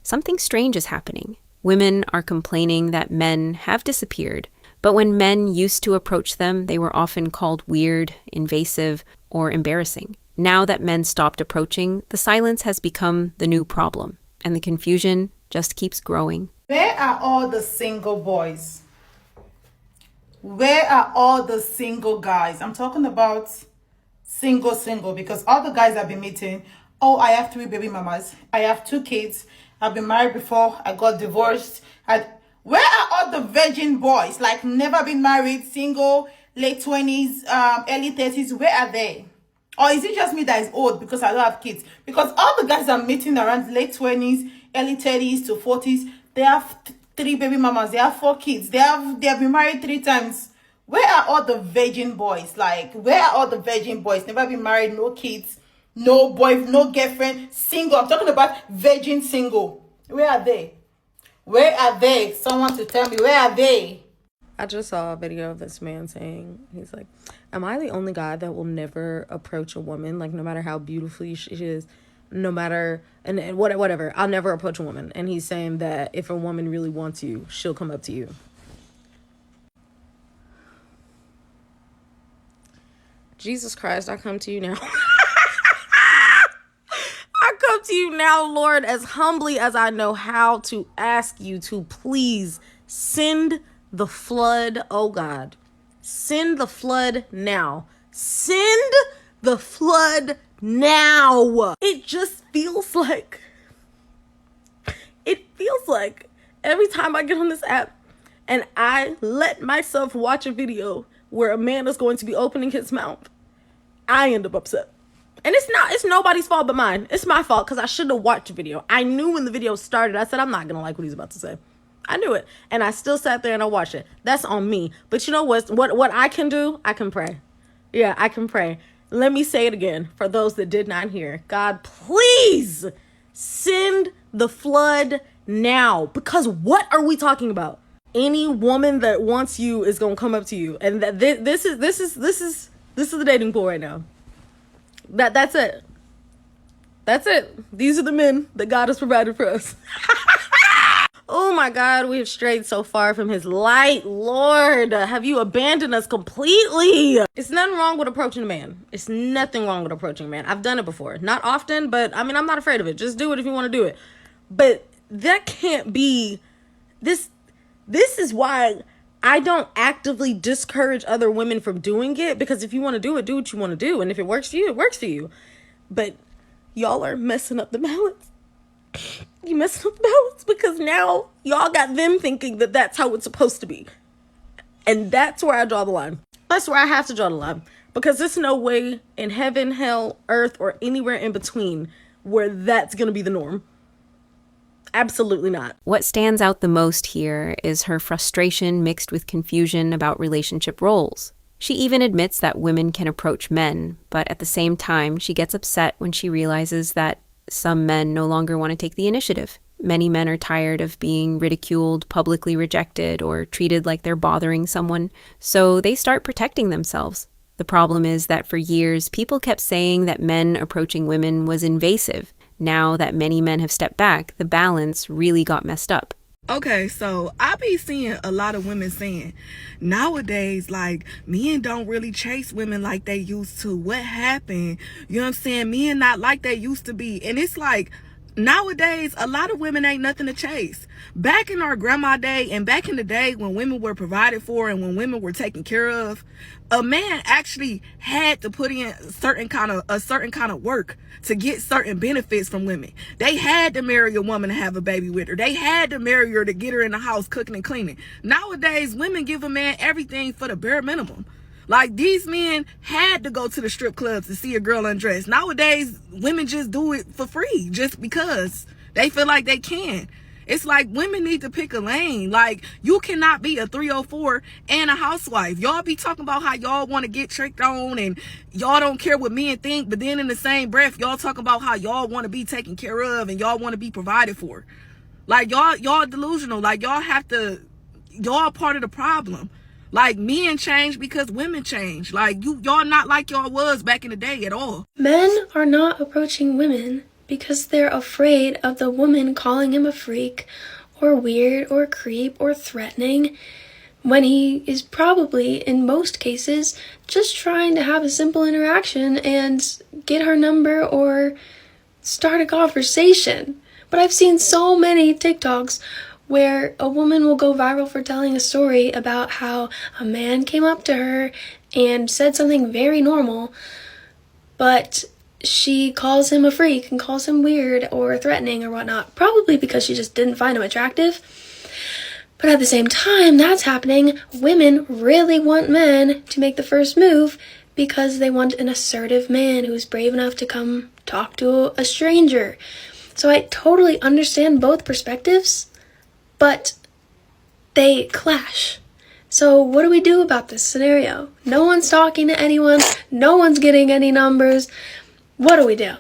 something strange is happening. Women are complaining that men have disappeared, but when men used to approach them, they were often called weird, invasive, or embarrassing. Now that men stopped approaching, the silence has become the new problem, and the confusion just keeps growing. Where are all the single boys? Where are all the single guys? I'm talking about single, because all the guys I've been meeting, oh, I have 3 baby mamas, I have 2 kids, I've been married before, I got divorced. Where are all the virgin boys, like never been married, single, late 20s, early 30s? Where are they? Or is it just me that is old because I don't have kids? Because all the guys I'm meeting around late 20s, early 30s to 40s, they have 3 baby mamas, they have 4 kids, they have been married 3 times. Where are all the virgin boys? Like, where are all the virgin boys? Never been married, no kids, no boy, no girlfriend, single. I'm talking about virgin single. Where are they? Where are they? Someone to tell me, where are they? I just saw a video of this man saying, he's like, am I the only guy that will never approach a woman? Like, no matter how beautiful she is, no matter, and whatever, I'll never approach a woman. And he's saying that if a woman really wants you, she'll come up to you. Jesus Christ, I come to you now. I come to you now, Lord, as humbly as I know how, to ask you to please send the flood. Oh God, send the flood now. Send the flood now. It just feels like every time I get on this app and I let myself watch a video where a man is going to be opening his mouth, I end up upset. And it's nobody's fault but mine. It's my fault because I should have watched the video. I knew when the video started, I said, I'm not going to like what he's about to say. I knew it. And I still sat there and I watched it. That's on me. But you know what I can do? I can pray. Yeah, I can pray. Let me say it again for those that did not hear. God, please send the flood now. Because what are we talking about? Any woman that wants you is going to come up to you. And that this is the dating pool right now. That's it. That's it. These are the men that God has provided for us. Oh my God, we have strayed so far from his light. Lord, have you abandoned us completely? It's nothing wrong with approaching a man. It's nothing wrong with approaching a man. I've done it before. Not often, but I mean, I'm not afraid of it. Just do it if you want to do it. But that can't be this. This is why I don't actively discourage other women from doing it, because if you want to do it, do what you want to do. And if it works for you, it works for you. But y'all are messing up the balance. You messing up the balance because now y'all got them thinking that that's how it's supposed to be. And that's where I draw the line. That's where I have to draw the line. Because there's no way in heaven, hell, earth, or anywhere in between where that's going to be the norm. Absolutely not. What stands out the most here is her frustration mixed with confusion about relationship roles. She even admits that women can approach men, but at the same time, she gets upset when she realizes that some men no longer want to take the initiative. Many men are tired of being ridiculed, publicly rejected, or treated like they're bothering someone, so they start protecting themselves. The problem is that for years, people kept saying that men approaching women was invasive. Now that many men have stepped back, the balance really got messed up. Okay, so I be seeing a lot of women saying, nowadays, like, men don't really chase women like they used to. What happened? You know what I'm saying? Men not like they used to be. And it's like, nowadays, a lot of women ain't nothing to chase. Back in our grandma day and back in the day when women were provided for and when women were taken care of, a man actually had to put in a certain kind of work to get certain benefits from women. They had to marry a woman to have a baby with her. They had to marry her to get her in the house cooking and cleaning. Nowadays, women give a man everything for the bare minimum. Like, these men had to go to the strip clubs to see a girl undressed. Nowadays, women just do it for free just because they feel like they can. It's like women need to pick a lane. Like, you cannot be a 304 and a housewife. Y'all be talking about how y'all want to get tricked on and y'all don't care what men think, but then in the same breath, y'all talk about how y'all want to be taken care of and y'all want to be provided for. Like, y'all delusional. Like, y'all part of the problem. Like, men change because women change. Like, y'all not like y'all was back in the day at all. Men are not approaching women because they're afraid of the woman calling him a freak or weird or creep or threatening, when he is probably, in most cases, just trying to have a simple interaction and get her number or start a conversation. But I've seen so many TikToks where a woman will go viral for telling a story about how a man came up to her and said something very normal, but she calls him a freak and calls him weird or threatening or whatnot, probably because she just didn't find him attractive. But at the same time that's happening, women really want men to make the first move because they want an assertive man who's brave enough to come talk to a stranger. So I totally understand both perspectives, but they clash. So what do we do about this scenario? No one's talking to anyone. No one's getting any numbers. What do we do?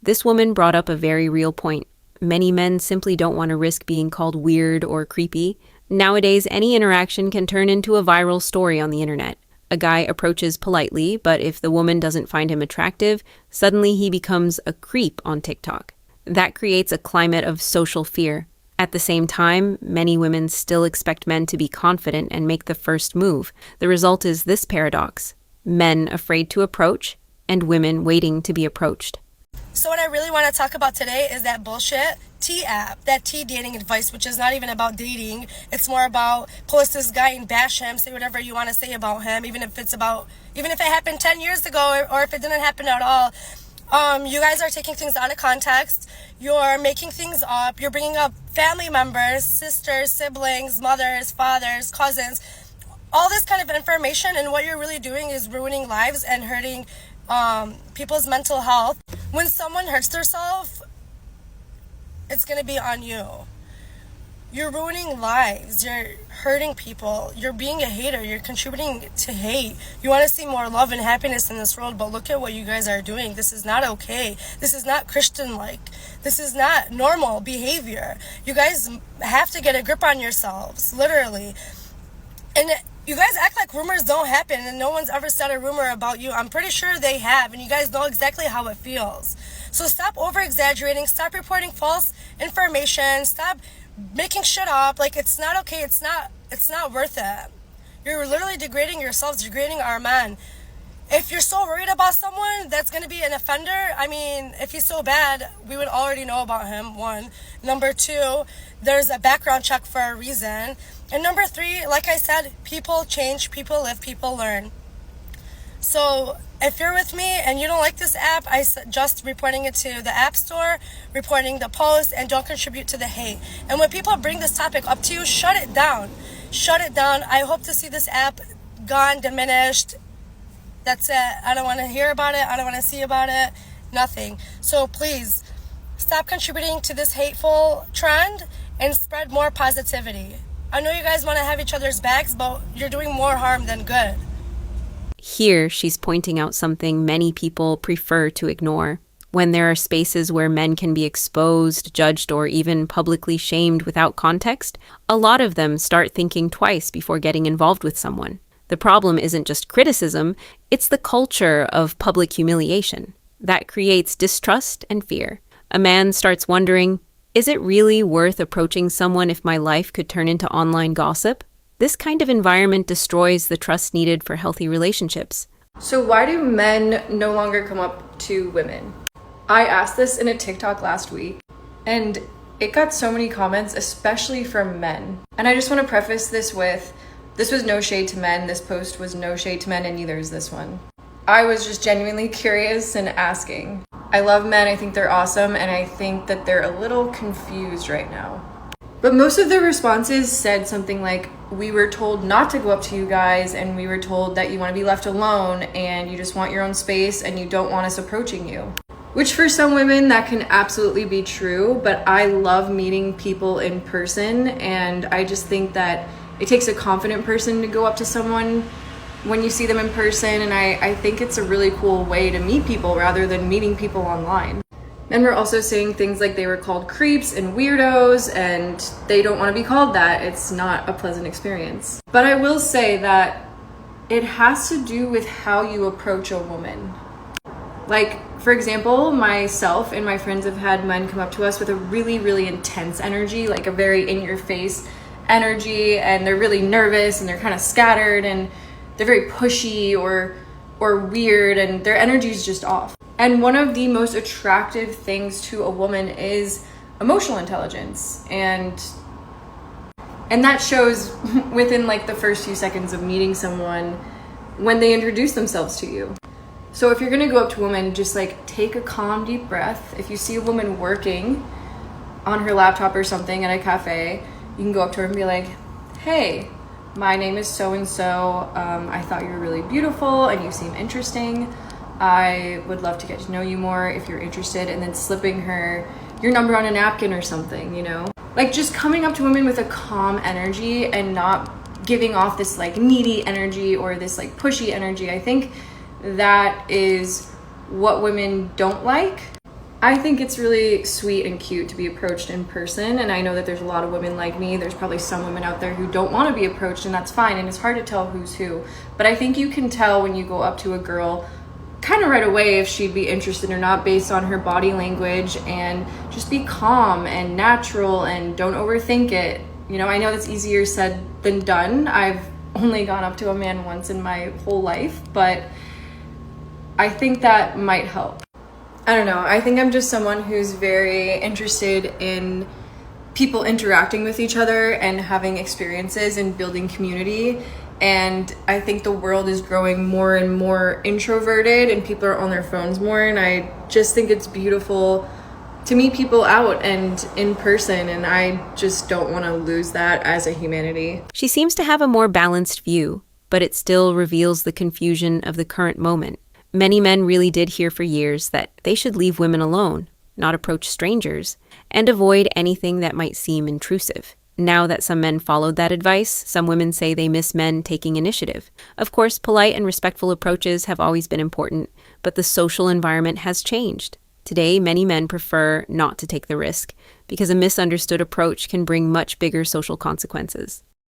This woman brought up a very real point. Many men simply don't want to risk being called weird or creepy. Nowadays, any interaction can turn into a viral story on the internet. A guy approaches politely, but if the woman doesn't find him attractive, suddenly he becomes a creep on TikTok. That creates a climate of social fear. At the same time, many women still expect men to be confident and make the first move. The result is this paradox: men afraid to approach, and women waiting to be approached. So what I really want to talk about today is that bullshit T app, that T dating advice, which is not even about dating. It's more about post this guy and bash him, say whatever you want to say about him, even if it happened 10 years ago or if it didn't happen at all. You guys are taking things out of context. You're making things up. You're bringing up family members, sisters, siblings, mothers, fathers, cousins, all this kind of information, and what you're really doing is ruining lives and hurting people's mental health. When someone hurts themselves, it's going to be on you. You're ruining lives. You're hurting people. You're being a hater. You're contributing to hate. You want to see more love and happiness in this world, but look at what you guys are doing. This is not okay. This is not Christian-like. This is not normal behavior. You guys have to get a grip on yourselves, literally. And you guys act like rumors don't happen and no one's ever said a rumor about you. I'm pretty sure they have, and you guys know exactly how it feels. So stop over-exaggerating. Stop reporting false information. Stop making shit up. Like, it's not okay. It's not worth it. You're literally degrading yourselves, degrading our men. If you're so worried about someone that's going to be an offender, I mean, if he's so bad, we would already know about him, one. Number two, there's a background check for a reason. And number three, like I said, people change, people live, people learn. So if you're with me and you don't like this app, I suggest reporting it to the App Store, reporting the post, and don't contribute to the hate. And when people bring this topic up to you, shut it down. Shut it down. I hope to see this app gone, diminished. That's it. I don't want to hear about it. I don't want to see about it. Nothing. So please, stop contributing to this hateful trend and spread more positivity. I know you guys want to have each other's backs, but you're doing more harm than good. Here, she's pointing out something many people prefer to ignore. When there are spaces where men can be exposed, judged, or even publicly shamed without context, a lot of them start thinking twice before getting involved with someone. The problem isn't just criticism, it's the culture of public humiliation. That creates distrust and fear. A man starts wondering, is it really worth approaching someone if my life could turn into online gossip? This kind of environment destroys the trust needed for healthy relationships. So why do men no longer come up to women? I asked this in a TikTok last week, and it got so many comments, especially from men. And I just want to preface this with, this was no shade to men, this post was no shade to men, and neither is this one. I was just genuinely curious and asking. I love men, I think they're awesome, and I think that they're a little confused right now. But most of the responses said something like, we were told not to go up to you guys, and we were told that you want to be left alone, and you just want your own space, and you don't want us approaching you. Which for some women, that can absolutely be true, but I love meeting people in person, and I just think that it takes a confident person to go up to someone when you see them in person, and I think it's a really cool way to meet people rather than meeting people online. And we're also saying things like they were called creeps and weirdos, and they don't want to be called that. It's not a pleasant experience. But I will say that it has to do with how you approach a woman. Like, For example, myself and my friends have had men come up to us with a really, really intense energy, like a very in-your-face energy, and they're really nervous and they're kind of scattered and they're very pushy or weird, and their energy is just off. And one of the most attractive things to a woman is emotional intelligence, and that shows within like the first few seconds of meeting someone when they introduce themselves to you. So if you're gonna go up to a woman, just like take a calm, deep breath. If you see a woman working on her laptop or something at a cafe, you can go up to her and be like, hey, my name is so-and-so. I thought you were really beautiful and you seem interesting. I would love to get to know you more if you're interested. And then slipping her your number on a napkin or something, you know? Like just coming up to women with a calm energy and not giving off this like needy energy or this like pushy energy. I think that is what women don't like. I think it's really sweet and cute to be approached in person, and I know that there's a lot of women like me. There's probably some women out there who don't want to be approached, and that's fine, and it's hard to tell who's who. But I think you can tell when you go up to a girl kind of right away if she'd be interested or not based on her body language, and just be calm and natural and don't overthink it. You know, I know that's easier said than done. I've only gone up to a man once in my whole life, but I think that might help. I don't know. I think I'm just someone who's very interested in people interacting with each other and having experiences and building community. And I think the world is growing more and more introverted and people are on their phones more. And I just think it's beautiful to meet people out and in person. And I just don't want to lose that as a humanity. She seems to have a more balanced view, but it still reveals the confusion of the current moment. Many men really did hear for years that they should leave women alone, not approach strangers, and avoid anything that might seem intrusive. Now that some men followed that advice, some women say they miss men taking initiative. Of course, polite and respectful approaches have always been important, but the social environment has changed. Today, many men prefer not to take the risk because a misunderstood approach can bring much bigger social consequences.